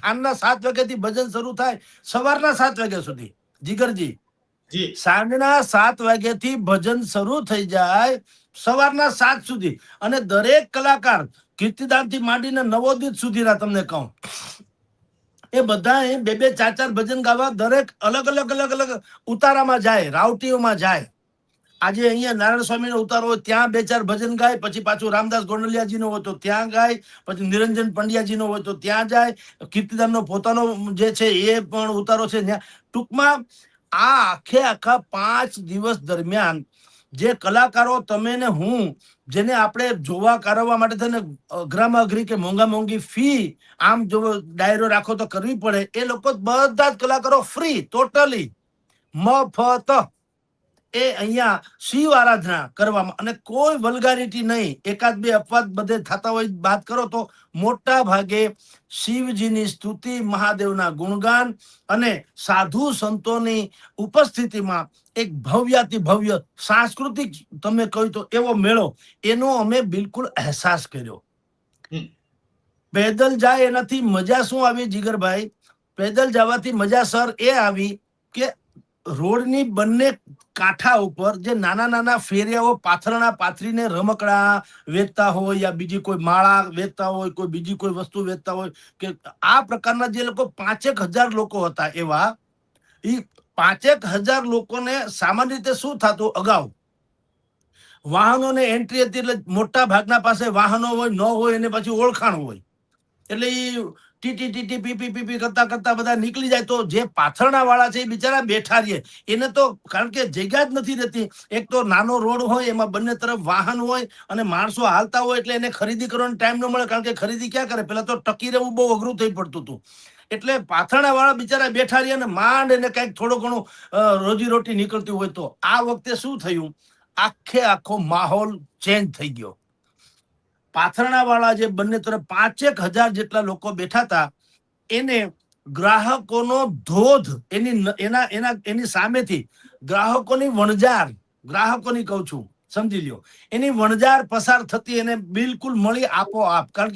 સાંજના 7 વાગ્યાથી ભજન શરૂ થાય સવારના 7 વાગ્યા સુધી. જીગરજી, સાંજના 7 વાગ્યાથી ભજન શરૂ થઈ જાય સવારના 7 સુધી, અને દરેક કલાકાર કીર્તિદાનથી માંડીને નવોદિત સુધીના તમને કહું, એ બધા 2-4 ભજન ગાવા દરેક અલગ અલગ અલગ અલગ ઉતારામાં જાય, રાવટીઓમાં જાય. આજે અહીંયા નારાયણ સ્વામીનો ઉતારો હોય ત્યાં 2-4 ભજન ગાય, પછી પાછું રામદાસ ગોંડલિયાજીનો હોય તો ત્યાં ગાય, પછી નિરંજન પંડ્યાજીનો હોય તો ત્યાં જાય, કીર્તિદાનનો પોતાનો જે છે એ પણ ઉતારો છે ત્યાં. ટૂંકમાં આ આખા 5 દિવસ દરમિયાન જે કલાકારો તમે ને હું, જેને આપણે જોવા કારવવા માટે થઈને અઘરામાં અઘરી કે મોંઘા મોંઘી ફી આમ જો ડાયરો રાખો તો કરવી પડે, એ લોકો બધા જ કલાકારો ફ્રી, ટોટલી મફત એ અહીંયા શિવ આરાધના કરવામાં, અને કોઈ વલ્ગારિટી નહીં. 1-2 અપવાદ બધે થતા હોય વાત કરો તો મોટા ભાગે શિવજીની સ્તુતિ, મહાદેવના ગુણગાન અને સાધુ સંતોની ઉપસ્થિતિમાં એક ભવ્યાતિ ભવ્ય સાંસ્કૃતિક તમે કહ્યું તો એવો મેળો, એનો અમે બિલકુલ અહેસાસ કર્યો. પેદલ જાય એનાથી મજા શું આવી જીગરભાઈ? પેદલ જવાથી મજા સર એ આવી કે રોડની બંને કાંઠા ઉપર જે નાના નાના ફેરિયાઓ પાથરણા પાથરીને રમકડા વેચતા હોય, યા બીજી કોઈ માળા વેચતા હોય, કોઈ બીજી કોઈ વસ્તુ વેચતા હોય, કે આ પ્રકારના જે લોકો 5,000 લોકો હતા, એવા એ 5,000 લોકોને સામાન્ય રીતે શું થતું, અગાઉ વાહનોને એન્ટ્રી હતી એટલે મોટા ભાગના પાસે વાહનો હોય, ન હોય એને પછી ઓળખાણ હોય, એટલે એ ટીટી ટીટી પીપી પીપી કરતા કરતા બધા નીકળી જાય. તો જે પાથરણા વાળા છે એ બિચારા બેઠા રહીએ, એને તો કારણ કે જગ્યા જ નથી રહેતી. એક તો નાનો રોડ હોય, એમાં બંને તરફ વાહન હોય અને માણસો હાલતા હોય, એટલે એને ખરીદી કરવાનો ટાઈમ ન મળે, કારણ કે ખરીદી ક્યાં કરે, પેલા તો ટકી રહેવું બહુ અઘરું થઈ પડતું હતું. એટલે પાથરણા વાળા બિચારા બેઠા રહીએ અને માંડ એને કઈક થોડું ઘણું રોજીરોટી નીકળતી હોય. તો આ વખતે શું થયું, આખો માહોલ ચેન્જ થઈ ગયો. પાથરણા વાળા જે બંને તરફ 5,000 જેટલા લોકો બેઠા હતા, એને ગ્રાહકોનો ધોધ, એની સામેથી ગ્રાહકોની વણઝાર, ગ્રાહકોની કહું છું સમજી લ્યો, એની વણઝાર પસાર થતી એને બિલકુલ મળી આપોઆપ. કારણ કે